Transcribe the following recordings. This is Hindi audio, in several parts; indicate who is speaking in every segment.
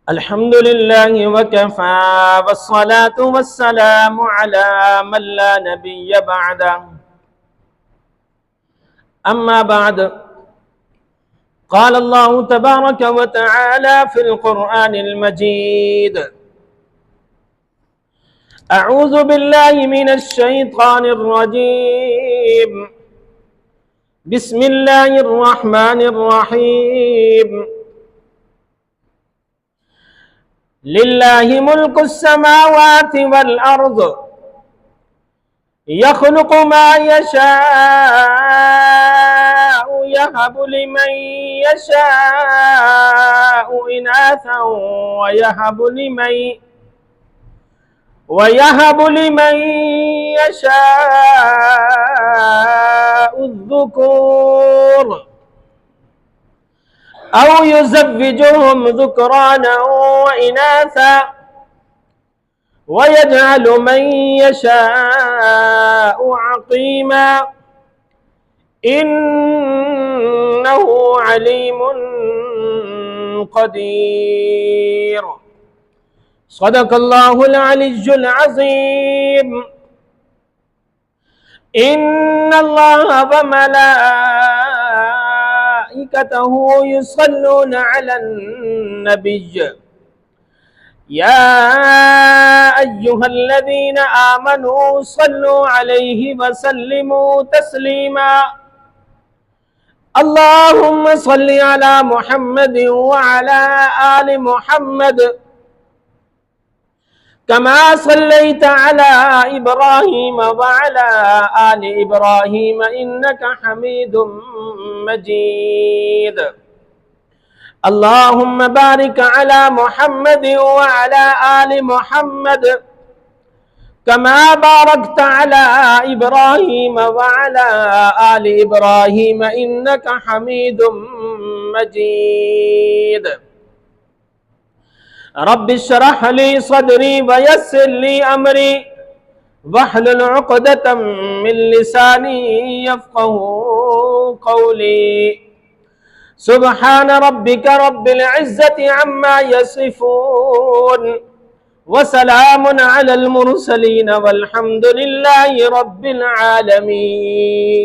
Speaker 1: अल्हम्दुलिल्लाह वकफ़ा वस्सलातु वस्सलामु अला मन ला नबिय्य बअदा अम्मा बाद क़ाल अल्लाहु तबारक व तआला फ़िल क़ुरआनिल मजीद अऊज़ु बिल्लाहि मिनश शैतानिर रजीम बिस्मिल्लाहिर रहमानिर रहीम लिल्लाहि मुल्कुस समावाति वल अर्ज़ यख़्लुक़ु मा यशाअु यहबु लिमन यशाअु इनासन वयहबु लिमन यशाअु ज़ुकूर औ युज़व्विजुहुम ज़ुक्राना व इनासा वयजअलु मन यशाअु अक़ीमा इन्नहु अलीमुन क़दीर। सदक़ल्लाहुल अलिय्युल अज़ीम। इन्नल्लाह व मलाइकतहु युसल्लूना अलन नबिय्य या अय्युहल्लज़ीना आमनू सल्लू अलैहि व सल्लिमू तस्लीमा। अल्लाहुम्मा सल्लि अला मुहम्मद व अला आलि मुहम्मद कमा सल्लैता अला इब्राहीम व अला आलि इब्राहीम इन्नका हमीदुम मजीद। अल्लाहुम्मा बारिक अला मुहम्मद व अला आलि मुहम्मद कमा बारकता अला इब्राहीम व अला आलि इब्राहीम इन्नका हमीदुम मजीद। रब्बि इश्रह ली सदरी व यस्सिर ली अमरी वहलुल उक़दतम मिन लिसानी यफ़क़हू क़ौली। सुब्हान रब्बिका रब्बिल इज़्ज़ति अम्मा यसिफ़ून व सलामुन अलल मुरसलीन वल्हम्दुलिल्लाहि रब्बिल आलमीन।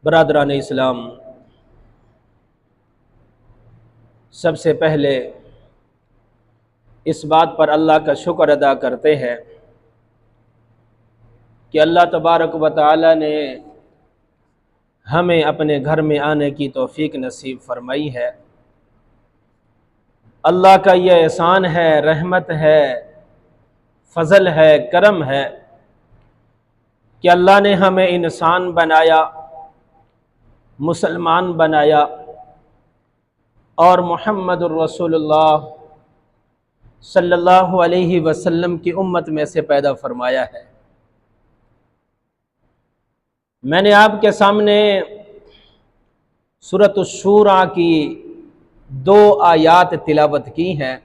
Speaker 1: बरादरान इस्लाम, सबसे पहले इस बात पर अल्लाह का शुक्र अदा करते हैं कि अल्लाह तबारक व तआला ने हमें अपने घर में आने की तौफीक नसीब फरमाई है। अल्लाह का यह एहसान है, रहमत है, फ़ज़ल है, करम है कि अल्लाह ने हमें इंसान बनाया, मुसलमान बनाया और मुहम्मदुर रसूलुल्लाह सल्लल्लाहु अलैहि वसल्लम की उम्मत में से पैदा फरमाया है। मैंने आपके सामने सूरत अश-शूरा की 2 आयात तिलावत की हैं,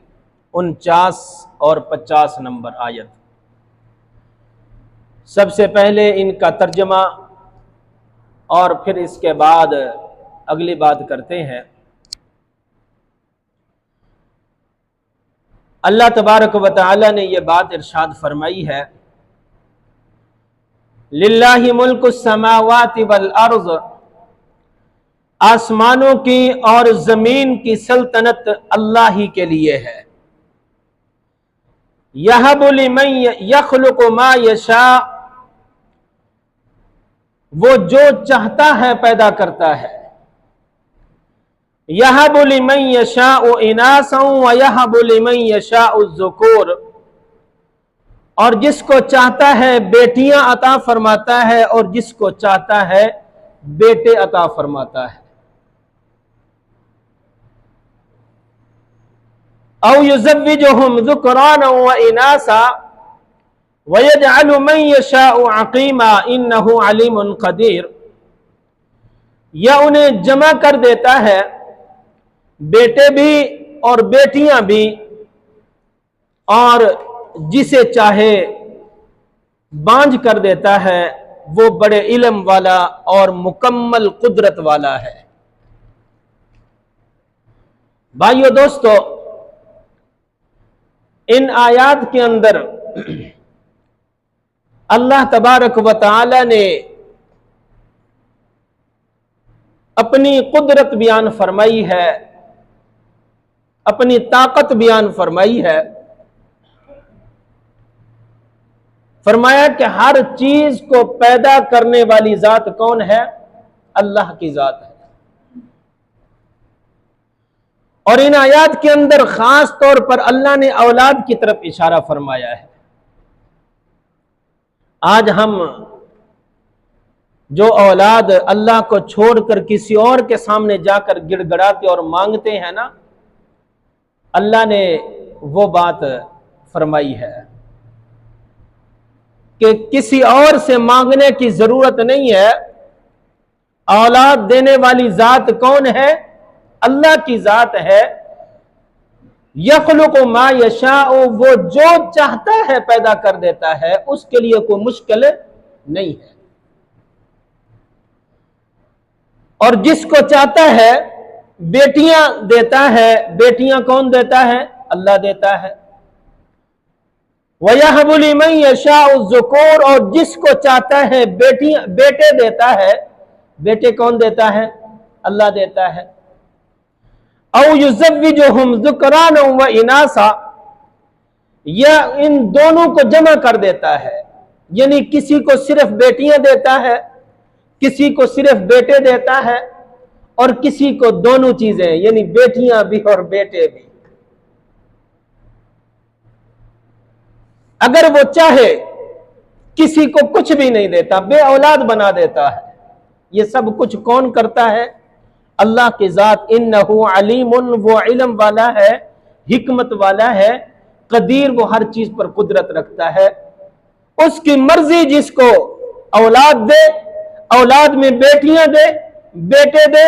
Speaker 1: 49 और 50 नंबर आयत। सबसे पहले इनका तर्जमा और फिर इसके बाद अगली बात करते हैं। अल्लाह तबारक व तआला ने यह बात इरशाद फरमाई है, लिल्लाहि मुल्कुस समावाति वल अर्ज़, आसमानों की और ज़मीन की सल्तनत अल्लाह ही के लिए है। यहबु लिमन यख़्लुक़ु मा यशा, वो जो चाहता है पैदा करता है। यहबु लिमन यशाअु इनासन व यहबु लिमन यशाअु ज़ुकूर, और जिसको चाहता है बेटियां अता फरमाता है और जिसको चाहता है बेटे अता फरमाता है। औ युज़व्विजुहुम ज़ुक्राना व इनासा व यजअलु मन यशाअु अक़ीमा इन्नहु अलीमुन क़दीर, यह उन्हें जमा कर देता है, बेटे भी और बेटियां भी, और जिसे चाहे बांझ कर देता है, वो बड़े इल्म वाला और मुकम्मल कुदरत वाला है। भाइयों दोस्तों, इन आयात के अंदर अल्लाह तबारक व तआला ने अपनी कुदरत बयान फरमाई है, अपनी ताकत बयान फरमाई है। फरमाया कि हर चीज को पैदा करने वाली जात कौन है? अल्लाह की जात है। और इन आयात के अंदर खास तौर पर अल्लाह ने औलाद की तरफ इशारा फरमाया है। आज हम जो औलाद अल्लाह को छोड़कर किसी और के सामने जाकर गिड़गड़ाते और मांगते हैं ना, अल्लाह ने वो बात फरमाई है कि किसी और से मांगने की जरूरत नहीं है। औलाद देने वाली जात कौन है? अल्लाह की जात है। यखलुकु मा यशाउ, वो जो चाहता है पैदा कर देता है, उसके लिए कोई मुश्किल नहीं है। और जिसको चाहता है बेटियां देता है। बेटियां कौन देता है? अल्लाह देता है। वयहबु लिमन यशाउ ज़ुकूर, और जिसको चाहता है बेटे देता है। बेटे कौन देता है? अल्लाह देता है। औ युज़व्विजुहुम ज़ुकराना व इनासा, या इन दोनों को जमा कर देता है, यानी किसी को सिर्फ बेटियां देता है, किसी को सिर्फ बेटे देता है, और किसी को दोनों चीजें, यानी बेटियां भी और बेटे भी। अगर वो चाहे किसी को कुछ भी नहीं देता, बे औलाद बना देता है। ये सब कुछ कौन करता है? अल्लाह की जात। इन्नहु अलीमुन, वो इल्म वाला है, हिकमत वाला है, कदीर, वो हर चीज पर कुदरत रखता है। उसकी मर्जी जिसको औलाद दे, औलाद में बेटियां दे, बेटे दे,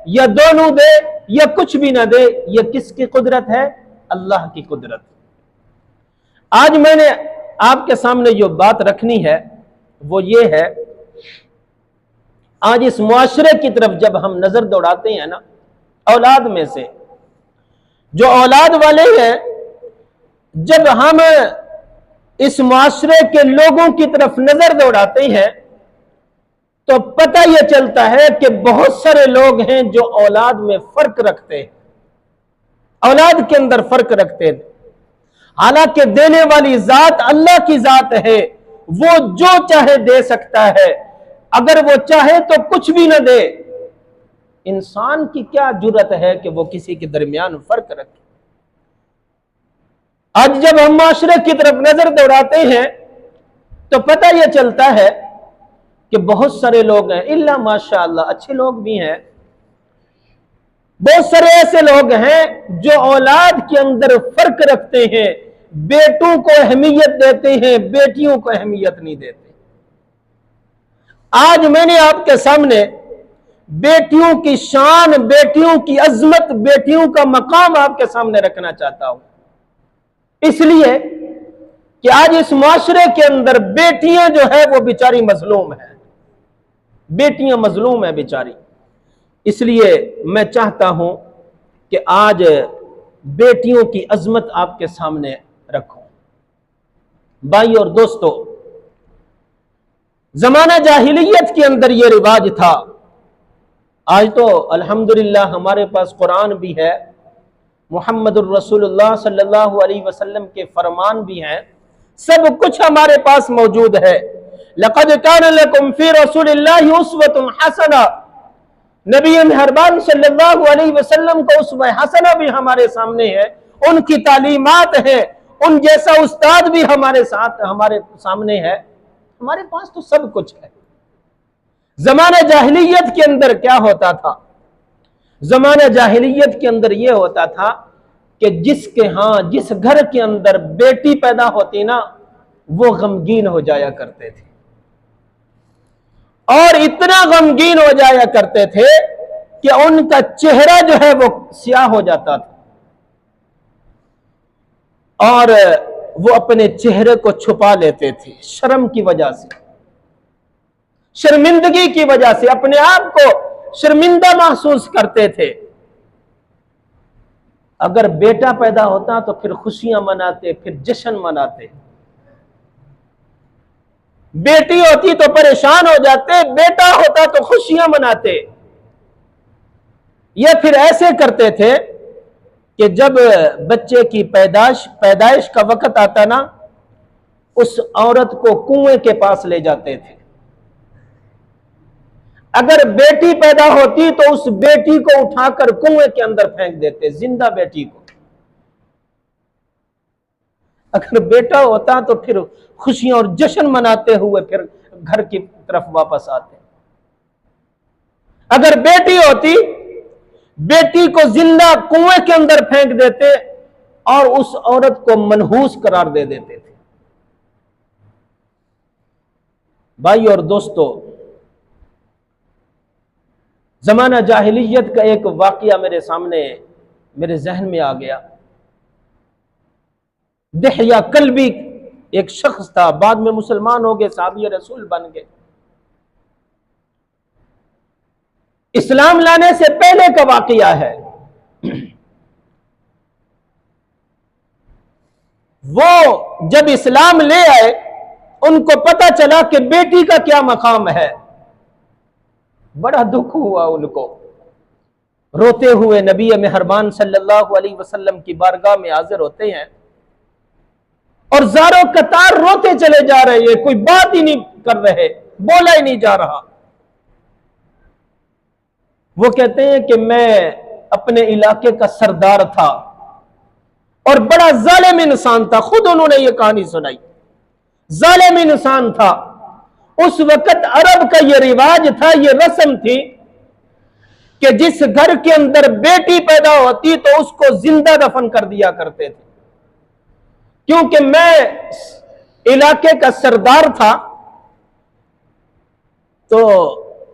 Speaker 1: या दोनों दे, या कुछ भी ना दे। यह किसकी कुदरत है? अल्लाह की कुदरत। आज मैंने आपके सामने जो बात रखनी है वो ये है, आज इस मुआशरे की तरफ जब हम नजर दौड़ाते हैं ना, औलाद में से जो औलाद वाले हैं, जब हम इस मुआशरे के लोगों की तरफ नजर दौड़ाते हैं तो पता यह चलता है कि बहुत सारे लोग हैं जो औलाद में फर्क रखते हैं, औलाद के अंदर फर्क रखते हैं। हालांकि देने वाली जात अल्लाह की जात है, वो जो चाहे दे सकता है। अगर वो चाहे तो कुछ भी ना दे। इंसान की क्या जुर्रत है कि वो किसी के दरमियान फर्क रखे। आज जब हम माशरे की तरफ नजर दौड़ाते हैं तो पता यह चलता है कि बहुत सारे लोग हैं, इल्ला माशाअल्लाह अच्छे लोग भी हैं, बहुत सारे ऐसे लोग हैं जो औलाद के अंदर फर्क रखते हैं, बेटों को अहमियत देते हैं, बेटियों को अहमियत नहीं देते। आज मैंने आपके सामने बेटियों की शान, बेटियों की अजमत, बेटियों का मकाम आपके सामने रखना चाहता हूं, इसलिए कि आज इस माशरे के अंदर बेटियां जो है वो बेचारी मजलूम है, बेटियां मजलूम है बेचारी। इसलिए मैं चाहता हूं कि आज बेटियों की अजमत आपके सामने रखूं। भाई और दोस्तों, जमाना जाहिलियत के अंदर यह रिवाज था। आज तो अल्हम्दुलिल्लाह हमारे पास कुरान भी है, मुहम्मदुर रसूलुल्लाह सल्लल्लाहु अलैहि वसल्लम के फरमान भी हैं, सब कुछ हमारे पास मौजूद है। लक़द कान लकुम फी रसूलिल्लाहि उस्वतुन हसना, नबी मेहरबान सल्लल्लाहु अलैहि वसल्लम का उस्वा हसना भी हमारे सामने है, उनकी तालीमात है, उन जैसा उस्ताद भी हमारे सामने है। हमारे पास तो सब कुछ है। जमाना जाहिलियत के अंदर क्या होता था? जमाना जाहिलियत के अंदर यह होता था कि जिस घर के अंदर बेटी पैदा होती ना, वो गमगीन हो जाया करते थे, और इतना गमगीन हो जाया करते थे कि उनका चेहरा जो है वो स्याह हो जाता था, और वो अपने चेहरे को छुपा लेते थे शर्म की वजह से। शर्मिंदगी की वजह से अपने आप को शर्मिंदा महसूस करते थे। अगर बेटा पैदा होता तो फिर खुशियां मनाते, फिर जश्न मनाते। बेटी होती तो परेशान हो जाते, बेटा होता तो खुशियां मनाते। ये फिर ऐसे करते थे कि जब बच्चे की पैदाइश का वक्त आता ना, उस औरत को कुएं के पास ले जाते थे। अगर बेटी पैदा होती तो उस बेटी को उठाकर कुएं के अंदर फेंक देते, जिंदा बेटी को। अगर बेटा होता तो फिर खुशियां और जश्न मनाते हुए फिर घर की तरफ वापस आते। अगर बेटी होती, बेटी को जिंदा कुएं के अंदर फेंक देते और उस औरत को मनहूस करार दे देते थे। भाई और दोस्तों, जमाना जाहिलियत का एक वाकया मेरे जहन में आ गया। दिहया कल्बी एक शख्स था, बाद में मुसलमान हो गए, साहबी रसूल बन गए। इस्लाम लाने से पहले का वाकया है। वो जब इस्लाम ले आए, उनको पता चला कि बेटी का क्या मकाम है। बड़ा दुख हुआ उनको। रोते हुए नबी मेहरबान सल्लल्लाहु अलैहि वसल्लम की बारगाह में हाजिर होते हैं और ज़ारो कतार रोते चले जा रहे हैं, कोई बात ही नहीं कर रहे, बोला ही नहीं जा रहा। वो कहते हैं कि मैं अपने इलाके का सरदार था और बड़ा जालिम इंसान था। खुद उन्होंने ये कहानी सुनाई। जालिम इंसान था। उस वक्त अरब का ये रिवाज था, ये रस्म थी कि जिस घर के अंदर बेटी पैदा होती तो उसको जिंदा दफन कर दिया करते थे। क्योंकि मैं इलाके का सरदार था तो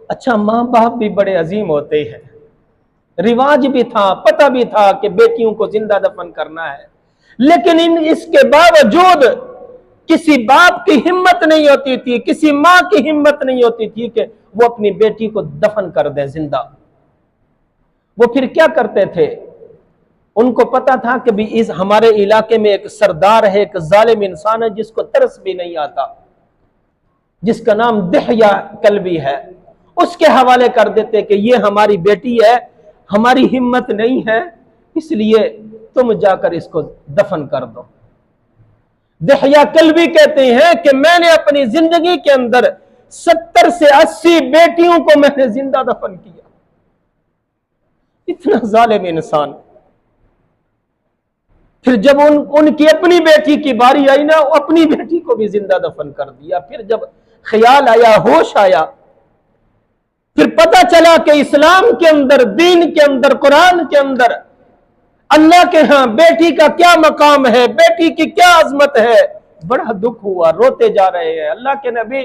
Speaker 1: अच्छा, मां बाप भी बड़े अजीम होते हैं। रिवाज भी था, पता भी था कि बेटियों को जिंदा दफन करना है, लेकिन इसके बावजूद किसी बाप की हिम्मत नहीं होती थी, किसी मां की हिम्मत नहीं होती थी कि वो अपनी बेटी को दफन कर दे जिंदा। वो फिर क्या करते थे? उनको पता था कि भी इस हमारे इलाके में एक सरदार है, एक जालिम इंसान है जिसको तरस भी नहीं आता, जिसका नाम दिहया कल्बी है। उसके हवाले कर देते कि ये हमारी बेटी है, हमारी हिम्मत नहीं है, इसलिए तुम जाकर इसको दफन कर दो। दिहया कल्बी कहते हैं कि मैंने अपनी जिंदगी के अंदर 70 से 80 बेटियों को मैंने जिंदा दफन किया। इतना जालिम इंसान। फिर जब उनकी अपनी बेटी की बारी आई ना, अपनी बेटी को भी जिंदा दफन कर दिया। फिर जब ख्याल आया, होश आया, फिर पता चला कि इस्लाम के अंदर, दीन के अंदर, कुरान के अंदर अल्लाह के यहां बेटी का क्या मकाम है, बेटी की क्या अजमत है। बड़ा दुख हुआ, रोते जा रहे हैं। अल्लाह के नबी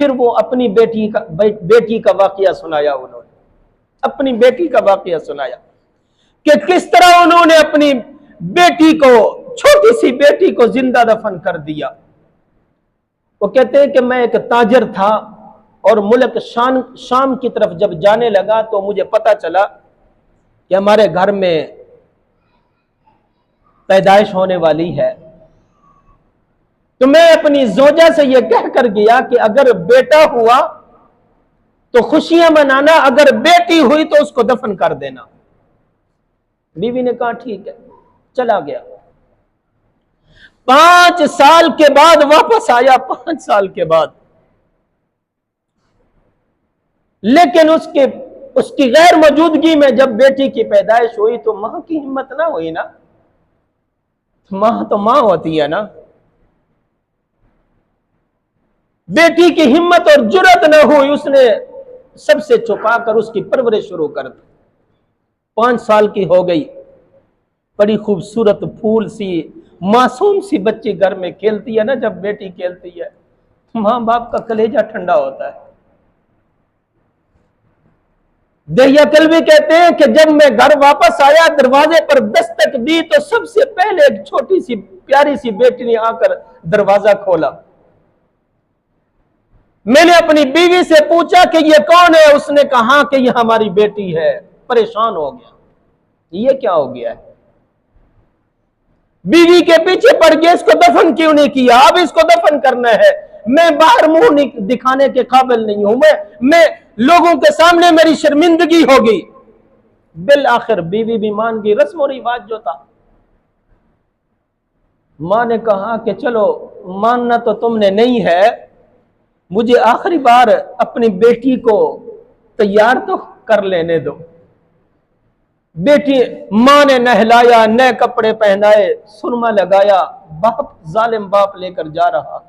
Speaker 1: फिर वो अपनी बेटी का वाकया सुनाया। उन्होंने अपनी बेटी का वाकया सुनाया कि किस तरह उन्होंने अपनी बेटी को, छोटी सी बेटी को जिंदा दफन कर दिया। वो कहते हैं कि मैं एक ताजर था और मुल्क शाम की तरफ जब जाने लगा तो मुझे पता चला कि हमारे घर में पैदाइश होने वाली है। तो मैं अपनी जोजा से यह कहकर गया कि अगर बेटा हुआ तो खुशियां मनाना, अगर बेटी हुई तो उसको दफन कर देना। बीवी ने कहा ठीक है, चला गया। 5 साल के बाद वापस आया, 5 साल के बाद। लेकिन उसकी गैर मौजूदगी में जब बेटी की पैदाइश हुई तो मां की हिम्मत ना हुई ना। मां तो मां होती है ना। बेटी की हिम्मत और जुर्रत न हुई, उसने सबसे छुपाकर उसकी परवरिश शुरू कर दी। 5 साल की हो गई, बड़ी खूबसूरत फूल सी, मासूम सी बच्ची घर में खेलती है ना। जब बेटी खेलती है मां बाप का कलेजा ठंडा होता है। दिहया कल्बी कहते हैं कि जब मैं घर वापस आया, दरवाजे पर दस्तक दी तो सबसे पहले एक छोटी सी प्यारी सी बेटी ने आकर दरवाजा खोला। मैंने अपनी बीवी से पूछा कि ये कौन है, उसने कहा कि ये हमारी बेटी है। परेशान हो गया, ये क्या हो गया है? बीवी के पीछे पड़ गया, इसको दफन क्यों नहीं किया? अब इसको दफन करना है। मैं बाहर मुंह दिखाने के काबिल नहीं हूं, मैं लोगों के सामने मेरी शर्मिंदगी होगी। बिल आखिर बीवी भी मान गई। रस्म और रिवाज जो था, मां ने कहा कि चलो मानना तो तुमने नहीं है, मुझे आखिरी बार अपनी बेटी को तैयार तो कर लेने दो। बेटी मां ने नहलाया, नए कपड़े पहनाए, सुरमा लगाया। बाप, जालिम बाप लेकर जा रहा।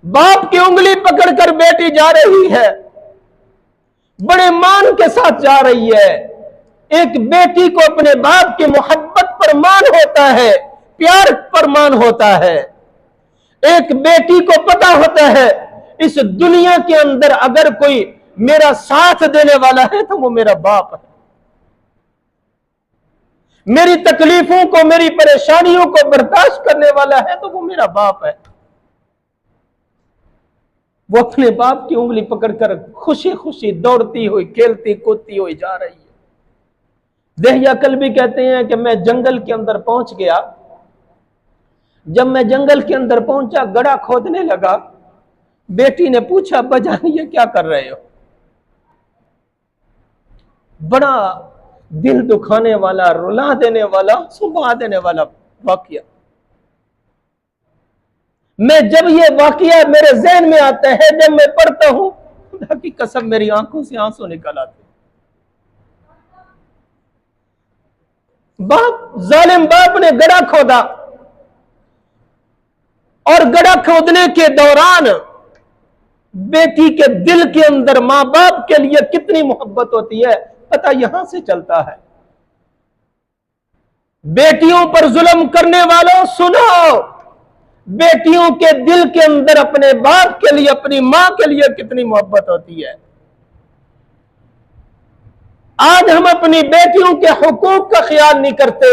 Speaker 1: बाप की उंगली पकड़कर बेटी जा रही है, बड़े मान के साथ जा रही है। एक बेटी को अपने बाप की मोहब्बत पर मान होता है, प्यार पर मान होता है। एक बेटी को पता होता है इस दुनिया के अंदर अगर कोई मेरा साथ देने वाला है तो वो मेरा बाप है। मेरी तकलीफों को, मेरी परेशानियों को बर्दाश्त करने वाला है तो वो मेरा बाप है। वो अपने बाप की उंगली पकड़कर खुशी खुशी दौड़ती हुई, खेलती कूदती हुई जा रही है। दहिया कल्बी कहते हैं कि मैं जंगल के अंदर पहुंच गया। जब मैं जंगल के अंदर पहुंचा, गड़ा खोदने लगा। बेटी ने पूछा, अब्बा जान ये क्या कर रहे हो? बड़ा दिल दुखाने वाला, रुला देने वाला, सुबह देने वाला वाकया। मैं जब ये वाकया मेरे ज़हन में आता है, जब मैं पढ़ता हूं, खुदा की कसम मेरी आंखों से आंसू निकल आते। बाप, जालिम बाप ने गड़ा खोदा और गड़ा खोदने के दौरान बेटी के दिल के अंदर मां बाप के लिए कितनी मोहब्बत होती है पता यहां से चलता है। बेटियों पर जुल्म करने वालों सुनो, बेटियों के दिल के अंदर अपने बाप के लिए, अपनी मां के लिए कितनी मोहब्बत होती है। आज हम अपनी बेटियों के हुकूक का ख्याल नहीं करते।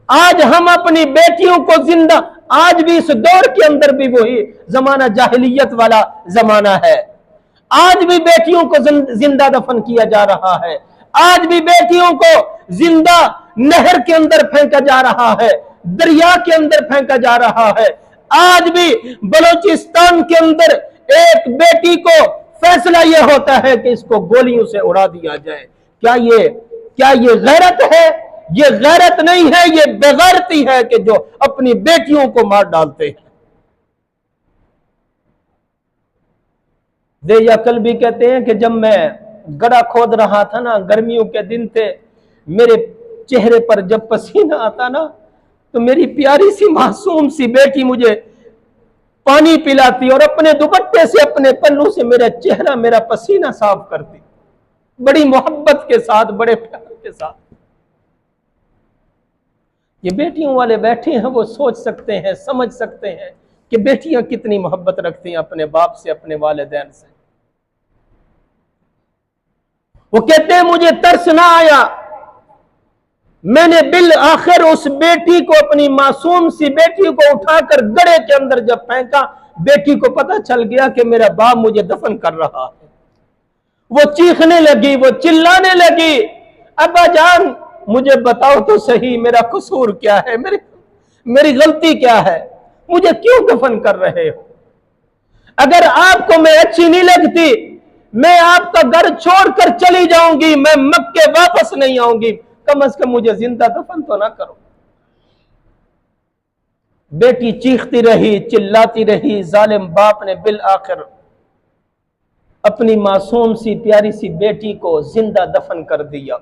Speaker 1: आज हम अपनी बेटियों को जिंदा, आज भी इस दौर के अंदर भी वही जमाना जाहिलियत वाला जमाना है। आज भी बेटियों को जिंदा दफन किया जा रहा है। आज भी बेटियों को जिंदा नहर के अंदर फेंका जा रहा है, दरिया के अंदर फेंका जा रहा है। आज भी बलूचिस्तान के अंदर एक बेटी को फैसला यह होता है कि इसको गोलियों से उड़ा दिया जाए। क्या ये गैरत है? ये गैरत नहीं है, ये बेगैरती है कि जो अपनी बेटियों को मार डालते हैं। देया कल्बी कहते हैं कि जब मैं गड़ा खोद रहा था ना, गर्मियों के दिन थे, मेरे चेहरे पर जब पसीना आता ना तो मेरी प्यारी सी मासूम सी बेटी मुझे पानी पिलाती और अपने दुपट्टे से, अपने पल्लू से मेरा चेहरा, मेरा पसीना साफ करती, बड़ी मोहब्बत के साथ, बड़े प्यार के साथ। ये बेटियों वाले बैठे हैं, वो सोच सकते हैं, समझ सकते हैं कि बेटियां कितनी मोहब्बत रखती हैं अपने बाप से, अपने वालिदैन से। वो कहते हैं मुझे तरस ना आया, मैंने बिल आखिर उस बेटी को, अपनी मासूम सी बेटी को उठाकर गड़े के अंदर जब फेंका, बेटी को पता चल गया कि मेरा बाप मुझे दफन कर रहा है। वो चीखने लगी, वो चिल्लाने लगी, अब्बा जान मुझे बताओ तो सही, मेरा कसूर क्या है, मेरी गलती क्या है, मुझे क्यों दफन कर रहे हो? अगर आपको मैं अच्छी नहीं लगती, मैं आपका घर छोड़कर चली जाऊंगी, मैं मक्के वापस नहीं आऊंगी, कम से कम मुझे जिंदा दफन तो ना करो। बेटी चीखती रही, चिल्लाती रही। जालिम बाप ने बिल आखिर अपनी मासूम सी प्यारी सी बेटी को जिंदा दफन कर दिया।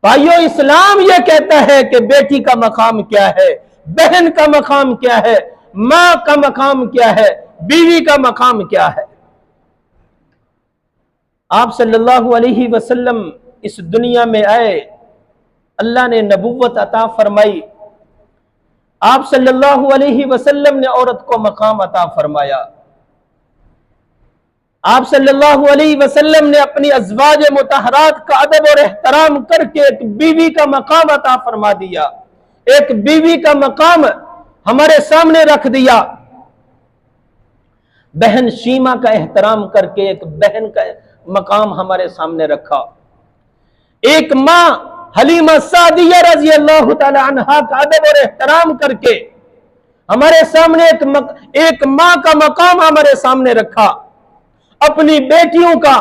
Speaker 1: भाइयों, इस्लाम यह कहता है कि बेटी का मकाम क्या है, बहन का मकाम क्या है, मां का मकाम क्या है, बीवी का मकाम क्या है। आप सल्लल्लाहु अलैहि वसल्लम इस दुनिया में आए, अल्लाह ने नबुव्वत अता फरमाई। आप सल्लल्लाहु अलैहि वसल्लम ने औरत को मकाम अता फरमाया। आप सल्लल्लाहु अलैहि वसल्लम ने अपनी अज़वाज मुतहरात का अदब और एहतराम करके एक बीवी का मकाम अता फरमा दिया। एक बीवी का मकाम हमारे सामने रख दिया। बहन शीमा का एहतराम करके एक बहन का मकाम हमारे सामने रखा। एक मां हलीमा सादिया रजी अल्लाह तआला अन्हा का अदब और एहतराम करके हमारे सामने एक मां का मकाम हमारे सामने रखा। अपनी बेटियों का,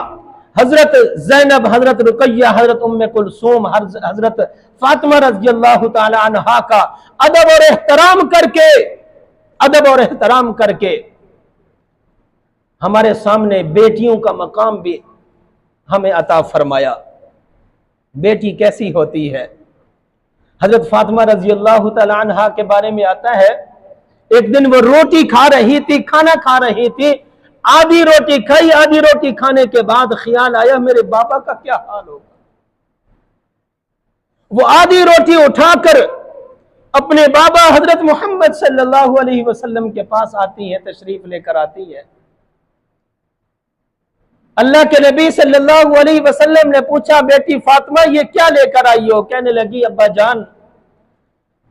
Speaker 1: हजरत जैनब, हजरत रुकैया, हजरत उम्मे कुलसूम, हजरत फातिमा रजी अल्लाह तआला अन्हा का अदब और एहतराम करके हमारे सामने बेटियों का मकाम भी हमें अता फरमाया। बेटी कैसी होती है? हजरत फातिमा रजी अल्लाह तआला अन्हा के बारे में आता है, एक दिन वो रोटी खा रही थी, खाना खा रही थी, आधी रोटी खाई, आधी रोटी खाने के बाद ख्याल आया मेरे बाबा का क्या हाल होगा। वो आधी रोटी उठाकर अपने बाबा हजरत मोहम्मद सल्लल्लाहु अलैहि वसल्लम के पास आती है, तशरीफ लेकर आती है। अल्लाह के नबी सल्लल्लाहु अलैहि वसल्लम ने पूछा, बेटी फातिमा ये क्या लेकर आई हो? कहने लगी, अब्बा जान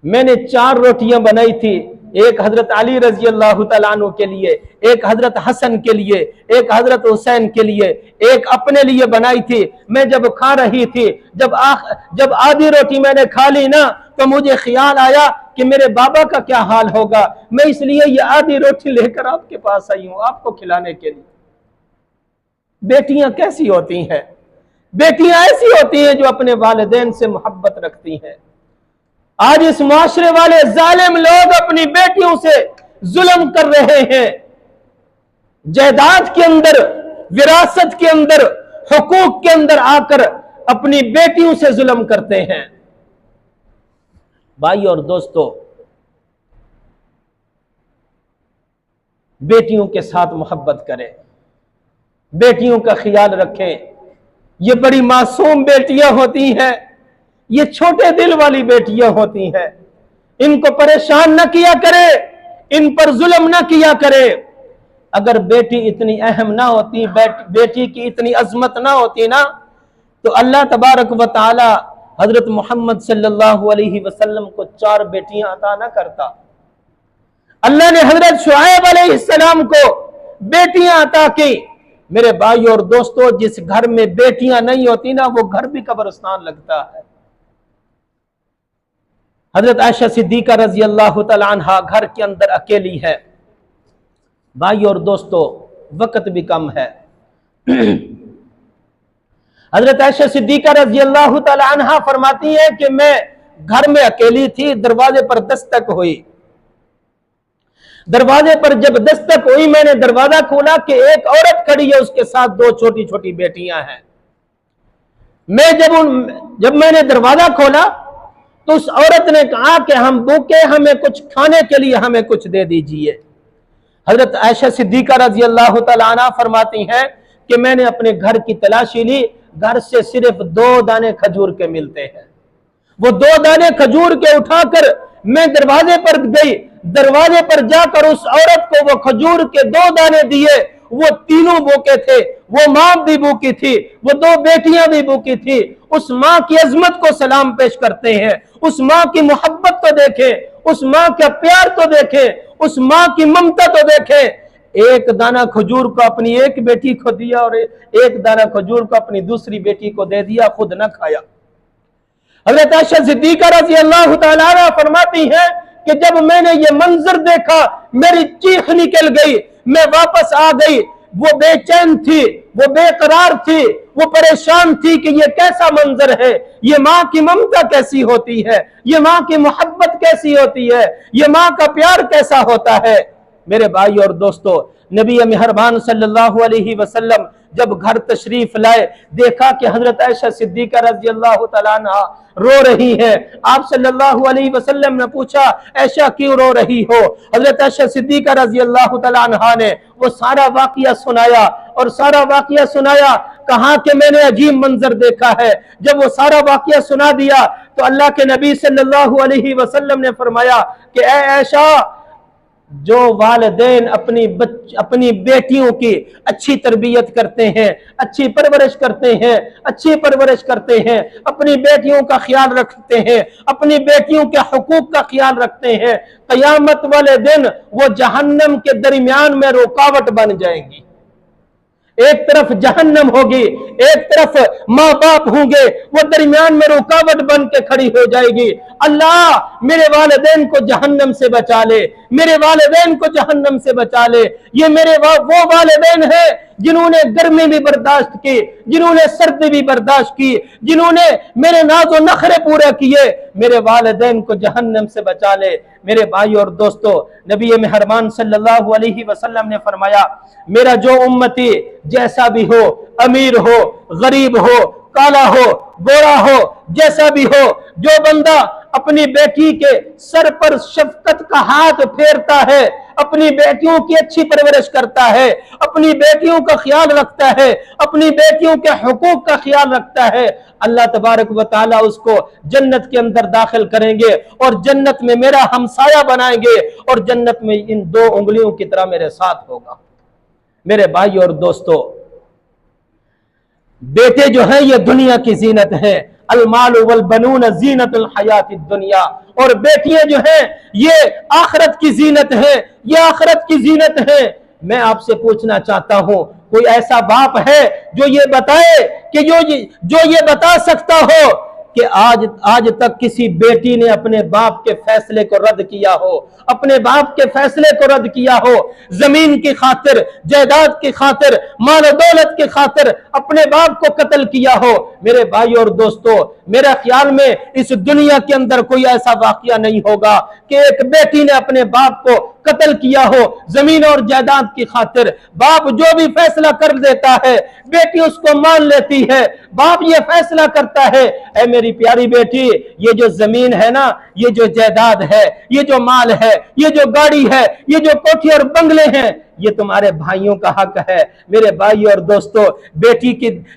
Speaker 1: मैंने 4 रोटियां बनाई थी, एक हजरत अली रजी अल्लाह तआला अन्हु के लिए, एक हजरत हसन के लिए, एक हजरत हुसैन के लिए, एक अपने लिए बनाई थी। मैं जब खा रही थी, जब आधी रोटी मैंने खा ली ना, तो मुझे ख्याल आया कि मेरे बाबा का क्या हाल होगा। मैं इसलिए ये आधी रोटी लेकर आपके पास आई हूं, आपको खिलाने के लिए। बेटियां कैसी होती हैं? बेटियां ऐसी होती हैं जो अपने वालिदैन से मोहब्बत रखती हैं। आज इस मुआशरे वाले जालिम लोग अपनी बेटियों से जुल्म कर रहे हैं। जायदाद के अंदर, विरासत के अंदर, हुकूक के अंदर आकर अपनी बेटियों से जुल्म करते हैं। भाई और दोस्तों, बेटियों के साथ मोहब्बत करें, बेटियों का ख्याल रखें। ये बड़ी मासूम बेटियां होती हैं, ये छोटे दिल वाली बेटियां होती हैं। इनको परेशान न किया करे, इन पर जुल्म न किया करे। अगर बेटी इतनी अहम ना होती, बेटी की इतनी अजमत ना होती ना, तो अल्लाह तबारक व तआला हजरत मोहम्मद सल्लल्लाहु अलैहि वसल्लम को 4 बेटियां अता ना करता। अल्लाह ने हजरत शुआइब अलैहिस्सलाम को बेटियां अता की। मेरे भाई और दोस्तों, जिस घर में बेटियां नहीं होती ना, वो घर भी कब्रिस्तान लगता है। हजरत आयशा सिद्दीका रजी अल्लाह तआला अन्हा घर के अंदर अकेली है। भाई और दोस्तों, वक्त भी कम है। हजरत आयशा सिद्दीका रजी अल्लाह तआला अन्हा फरमाती है कि मैं घर में अकेली थी, दरवाजे पर दस्तक हुई। दरवाजे पर जब दस्तक हुई, मैंने दरवाजा खोला कि एक औरत खड़ी है, उसके साथ 2 छोटी छोटी बेटियां हैं। जब मैंने दरवाजा खोला तो उस औरत ने कहा कि हम भूखे, हमें कुछ खाने के लिए हमें कुछ दे दीजिए। हजरत आयशा सिद्दीका रजी अल्लाह तआला अन्हा फरमाती हैं कि मैंने अपने घर की तलाशी ली, घर से सिर्फ 2 दाने खजूर के मिलते हैं। वो 2 दाने खजूर के उठाकर मैं दरवाजे पर गई। दरवाजे पर जाकर उस औरत को वो खजूर के 2 दाने दिए। वो तीनों भूखे थे, वो मां भी भूखी थी, वो 2 बेटियां भी भूखी थी। उस मां की अजमत को सलाम पेश करते हैं। उस मां की मोहब्बत तो देखें, उस मां का प्यार तो देखें, उस मां की ममता तो देखें। एक दाना खजूर को अपनी एक बेटी को दिया और एक दाना खजूर को अपनी दूसरी बेटी को दे दिया, खुद न खाया। हज़रत आयशा सिद्दीका रज़ी अल्लाह तआला अन्हा फरमाती हैं कि जब मैंने ये मंजर देखा, मेरी चीख निकल गई, मैं वापस आ गई। वो बेचैन थी, वो बेकरार थी, वो परेशान थी कि ये कैसा मंजर है, ये माँ की ममता कैसी होती है, ये माँ की मोहब्बत कैसी होती है, ये माँ का प्यार कैसा होता है। मेरे भाई और दोस्तों, नबी मेहरबान सल्लल्लाहु अलैहि वसल्लम जब घर तशरीफ लाए, देखा कि हजरत आयशा सिद्दीका रज़ी अल्लाह तआला अन्हा रो रही है। आप सल्लल्लाहु अलैहि वसल्लम ने पूछा, ऐशा क्यों रो रही हो? हजरत आयशा सिद्दीका रज़ी अल्लाह तआला अन्हा ने वो सारा वाकया सुनाया और सारा वाकया सुनाया, कहा कि मैंने अजीब मंजर देखा है। जब वो सारा वाकया सुना दिया तो अल्लाह के नबी सल्लल्लाहु अलैहि वसल्लम ने फरमाया कि ऐ आयशा, जो वालिदैन अपनी बेटियों की अच्छी तरबियत करते हैं, अच्छी परवरिश करते हैं, अपनी बेटियों का ख्याल रखते हैं, अपनी बेटियों के हुकूक का ख्याल रखते हैं, क़यामत वाले दिन वो जहन्नम के दरमियान में रुकावट बन जाएंगी। एक तरफ जहन्नम होगी, एक तरफ माँ बाप होंगे, वो दरमियान में रुकावट बन के खड़ी हो जाएगी। अल्लाह मेरे वालिदैन को जहन्नम से बचा ले, मेरे वालिदैन को जहन्नम से बचा ले। ये मेरे वो वालिदैन है जिन्होंने गर्मी भी बर्दाश्त की, जिन्होंने सर्दी भी बर्दाश्त की, जिन्होंने मेरे नाज़ो नखरे पूरे किए। मेरे वालिदैन को जहन्नम से बचा ले। मेरे भाई और दोस्तों, नबी मेहरबान सल्लल्लाहु अलैहि वसल्लम ने फरमाया, मेरा जो उम्मती जैसा भी हो, अमीर हो, गरीब हो, काला हो, गोरा हो, जैसा भी हो, जो बंदा अपनी बेटी के सर पर शफकत का हाथ फेरता है, अपनी बेटियों की अच्छी परवरिश करता है, अपनी बेटियों का ख्याल रखता है, अपनी बेटियों के हुकूक का ख्याल रखता है, अल्लाह तबारक व तआला उसको जन्नत के अंदर दाखिल करेंगे और जन्नत में मेरा हमसाया बनाएंगे और जन्नत में इन दो उंगलियों की तरह मेरे साथ होगा। मेरे भाई और दोस्तों, बेटे जो है ये दुनिया की जीनत है। अलमाल वल बनून जीनतुल हयातिद दुनिया, और बेटियां जो हैं ये आखिरत की जीनत है, ये आखिरत की जीनत है। मैं आपसे पूछना चाहता हूं, कोई ऐसा बाप है जो ये बताए कि जो ये बता सकता हो कि आज तक किसी बेटी ने अपने बाप के फैसले को रद्द किया हो, अपने बाप के फैसले को रद्द किया हो, जमीन की खातिर, जायदाद की खातिर, माल दौलत की खातिर अपने बाप को कत्ल किया हो? मेरे भाई और दोस्तों, मेरा ख्याल में इस दुनिया के अंदर कोई ऐसा वाकया नहीं होगा कि एक बेटी ने अपने बाप को कत्ल किया हो जमीन और जायदाद की खातिर। बाप जो भी फैसला कर देता है बेटी उसको मान लेती है। बाप ये फैसला करता है, ऐ मेरी प्यारी बेटी, ये जो जमीन है ना, ये जो जायदाद है, ये जो माल है, ये जो गाड़ी है, ये जो कोठी और बंगले हैं, ये तुम्हारे भाइयों का हक है। मेरे भाई और दोस्तों,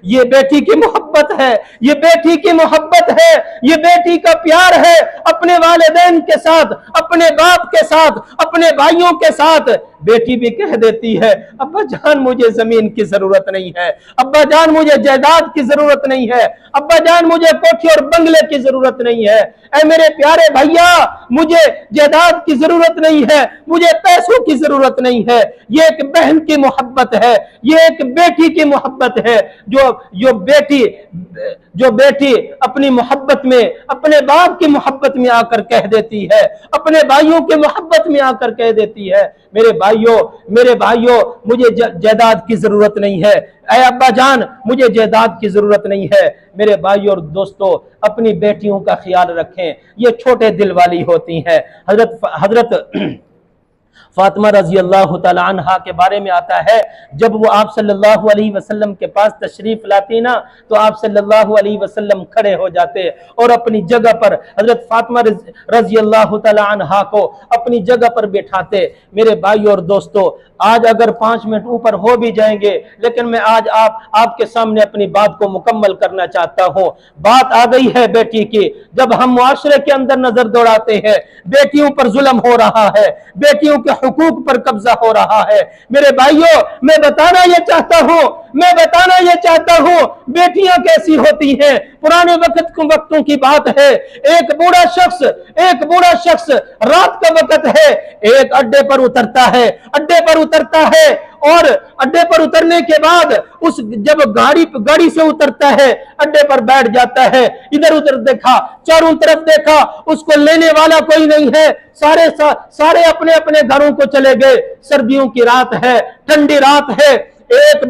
Speaker 1: ये बेटी की मोहब्बत है, ये बेटी की मोहब्बत है, ये बेटी का प्यार है अपने वालिदैन के साथ, अपने बाप के साथ, अपने भाइयों के साथ। बेटी भी कह देती है, अब्बा जान मुझे जमीन की जरूरत नहीं है, अब्बा जान मुझे जायदाद की जरूरत नहीं है, अब्बा जान मुझे कोठी और बंगले की जरूरत नहीं है। ऐ मेरे प्यारे भैया, मुझे जायदाद की जरूरत नहीं है, मुझे पैसों की जरूरत नहीं है। ये एक बहन की मोहब्बत है, ये एक बेटी की मोहब्बत है। जो बेटी अपनी मोहब्बत में, अपने बाप की मोहब्बत में आकर कह देती है, अपने भाइयों की मोहब्बत में आकर कह देती है, मेरे भाइयों मुझे जायदाद की जरूरत नहीं है, ऐ अब्बा जान मुझे जायदाद की जरूरत नहीं है। मेरे भाइयों और दोस्तों, अपनी बेटियों का ख्याल रखें, ये छोटे दिल वाली होती हैं। हजरत फातिमा रजी अल्लाह तआला अन्हा के बारे में आता है, जब वो आप सल्लल्लाहु अलैहि वसल्लम के पास तशरीफ लाती ना, तो आप सल्लल्लाहु अलैहि वसल्लम खड़े हो जाते और अपनी जगह पर हजरत फातिमा रजी अल्लाह तआला अन्हा को अपनी जगह पर बैठाते। मेरे भाई और दोस्तों, आज अगर 5 मिनट ऊपर हो भी जाएंगे, लेकिन मैं आज आपके सामने अपनी बात को मुकम्मल करना चाहता हूँ। बात आ गई है बेटी की। जब हम मुआशरे के अंदर नजर दौड़ाते हैं, बेटियों पर जुल्म हो रहा है, बेटियों के हुकूक पर कब्जा हो रहा है। मेरे भाइयों, मैं बताना यह चाहता हूँ बेटियां कैसी होती हैं। पुराने वक्तों की बात है, एक बूढ़ा शख्स रात का वक्त है, एक अड्डे पर उतरता है और अड्डे पर उतरने के बाद जब गाड़ी से उतरता है, अड्डे पर बैठ जाता है। इधर उधर देखा, चारों तरफ देखा, उसको लेने वाला कोई नहीं है। सारे अपने अपने घरों को चले गए। सर्दियों की रात है, ठंडी रात है। एक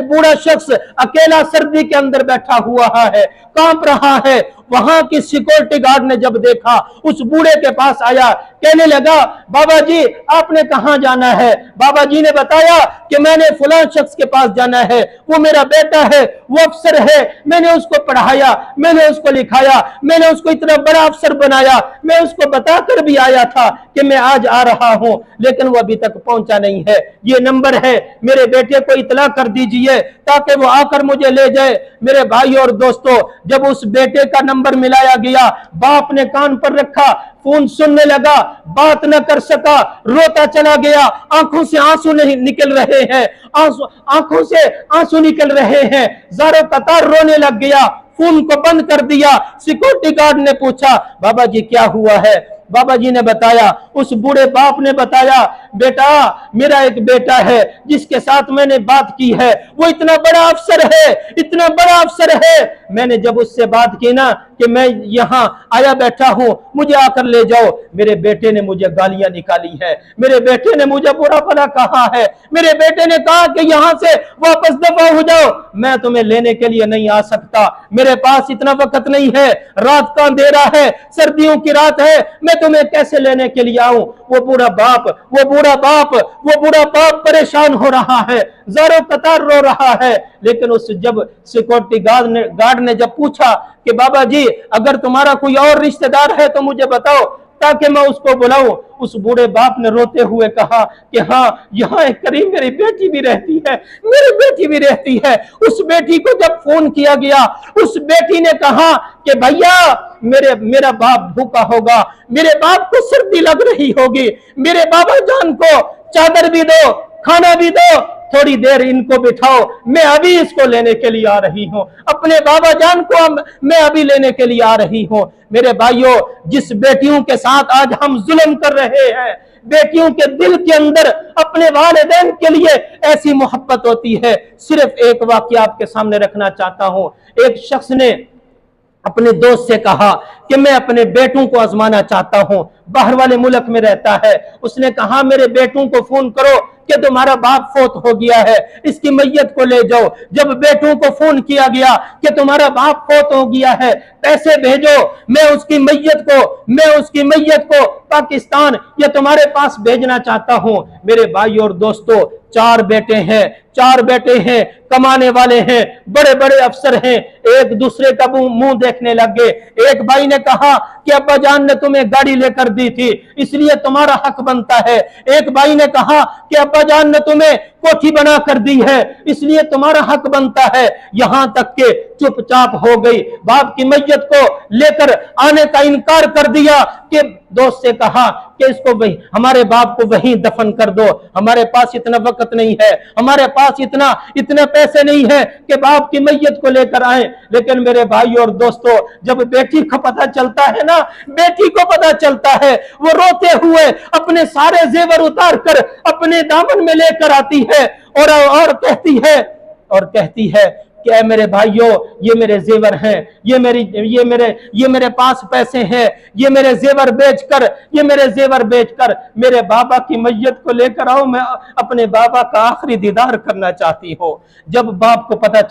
Speaker 1: बूढ़ा शख्स अकेला सर्दी के अंदर बैठा हुआ है, कांप रहा है। वहां की सिक्योरिटी गार्ड ने जब देखा, उस बूढ़े के पास आया, कहने लगा, बाबा जी आपने कहां जाना है? बाबा जी ने बताया कि मैंने फलां शख्स के पास जाना है, वो मेरा बेटा है, वो अफसर है, मैंने उसको पढ़ाया, मैंने उसको लिखाया, मैंने उसको इतना बड़ा अफसर बनाया, मैं उसको बताकर भी आया था कि मैं आज आ रहा हूं, लेकिन वो अभी तक पहुंचा नहीं है। ये नंबर है, मेरे बेटे को इतला कर दीजिए ताकि वो आकर मुझे ले जाए। मेरे भाई और दोस्तों, जब उस बेटे का नंबर मिलाया गया। बाप ने कान पर रखा, फोन सुनने लगा, बात न कर सका, रोता चला गया, आंखों से आंसू नहीं निकल रहे हैं, आंखों से आंसू निकल रहे हैं, ज़ारो कतार रोने लग गया, फोन को बंद कर दिया। सिक्योरिटी गार्ड ने पूछा, बाबा जी क्या हुआ है? बाबा जी ने बताया, उस बूढ़े बाप ने बताया, बेटा मेरा एक बेटा है जिसके साथ मैंने बात की है, वो इतना बड़ा अफसर है, इतना बड़ा अफसर है। मैंने जब उससे बात की ना कि मैं यहाँ आया बैठा हूं, मुझे आकर ले जाओ, मेरे बेटे ने मुझे गालियां निकाली है, मेरे बेटे ने मुझे बुरा भला कहा है, मेरे बेटे ने कहा कि यहां से वापस दफा हो जाओ, मैं तुम्हें लेने के लिए नहीं आ सकता, मेरे पास इतना वक्त नहीं है, रात का अंधेरा है, सर्दियों की रात है, मैं तुम्हें कैसे लेने के लिए आऊं? वो बूढ़ा बाप परेशान हो रहा है, ज़ारो कतार रो रहा है। लेकिन उस जब सिक्योरिटी गार्ड ने जब पूछा कि बाबा जी अगर तुम्हारा कोई और रिश्तेदार है तो मुझे बताओ ताकि मैं उसको बुलाऊं, उस बूढ़े बाप ने रोते हुए कहा कि हाँ, यहाँ एक करीब मेरी बेटी भी रहती है, मेरी बेटी भी रहती है। उस बेटी को जब फोन किया गया, उस बेटी ने कहा कि भैया मेरा बाप भूखा होगा, मेरे बाप को सर्दी लग रही होगी, मेरे बाबा जान को चादर भी दो, खाना भी दो, थोड़ी देर इनको बिठाओ, मैं अभी इसको लेने के लिए आ रही हूं, अपने बाबा जान को मैं अभी लेने के लिए आ रही हूं। मेरे भाइयों, जिस बेटियों के साथ आज हम जुल्म कर रहे हैं, बेटियों के दिल के अंदर अपने वालिदैन के लिए ऐसी मोहब्बत होती है। सिर्फ एक वाकया आपके सामने रखना चाहता हूं। एक शख्स ने अपने दोस्त से कहा कि मैं अपने बेटों को आजमाना चाहता हूं, बाहर वाले मुल्क में रहता है। उसने कहा मेरे बेटों को फोन करो कि तुम्हारा बाप फौत हो गया है, इसकी मैयत को ले जाओ। जब बेटों को फोन किया गया कि तुम्हारा बाप फौत हो गया है, पैसे भेजो, मैं उसकी मैयत को पाकिस्तान या तुम्हारे पास भेजना चाहता हूं। मेरे भाई और दोस्तों, चार बेटे हैं, कमाने वाले हैं, बड़े बड़े अफसर हैं, एक दूसरे का मुंह देखने लग गए। एक भाई ने कहा कि अब्बा जान ने तुम्हें गाड़ी लेकर दी थी, इसलिए तुम्हारा हक बनता है। एक भाई ने कहा कि अब्बा जान ने तुम्हें कोठी बना कर दी है, इसलिए तुम्हारा हक बनता है। यहां तक के चुपचाप हो गई, बाप की मैयत को लेकर आने का इनकार कर दिया कि दोस्त से कहा कि इसको हमारे बाप को वहीं दफन कर दो, हमारे पास इतना वक्त नहीं है, हमारे पास इतने पैसे नहीं है कि बाप की मैयत को लेकर आए। लेकिन मेरे भाई और दोस्तों, जब बेटी को पता चलता है ना, बेटी को पता चलता है, वो रोते हुए अपने सारे जेवर उतार कर अपने दामन में लेकर आती है और कहती है कि ऐ मेरे भाइयों, ये मेरे जेवर हैं, ये मेरे पास पैसे हैं, ये मेरे जेवर बेचकर मेरे बाबा की मैयत को लेकर आओ, मैं अपने बाबा का आखिरी दीदार करना चाहती हूँ। जब बाप को पता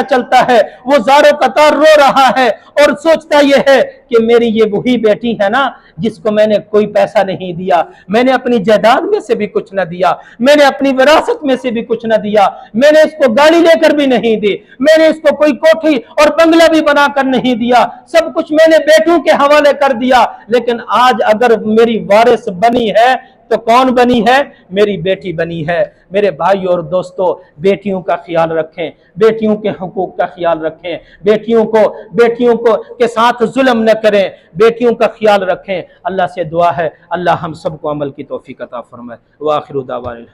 Speaker 1: चलता है वो ज़ारो कतार रो रहा है और सोचता ये है कि मेरी ये वही बेटी है ना जिसको मैंने कोई पैसा नहीं दिया, मैंने अपनी जायदाद में से भी कुछ न दिया, मैंने अपनी विरासत में से भी कुछ न दिया, मैंने इसको गाड़ी लेकर भी नहीं दी, मैंने इसको कोई कोठी और बंगला भी बनाकर नहीं दिया, सब कुछ मैंने बेटों के हवाले कर दिया। लेकिन आज अगर मेरी वारिस बनी है तो कौन बनी है? मेरी बेटी बनी है। मेरे भाई और दोस्तों, बेटियों का ख्याल रखें, बेटियों के हुकूक का ख्याल रखें, बेटियों को के साथ जुल्म न करें, बेटियों का ख्याल रखें। अल्लाह से दुआ है, अल्लाह हम सबको अमल की तौफीक अता फरमाए। व आखिरु दावाना।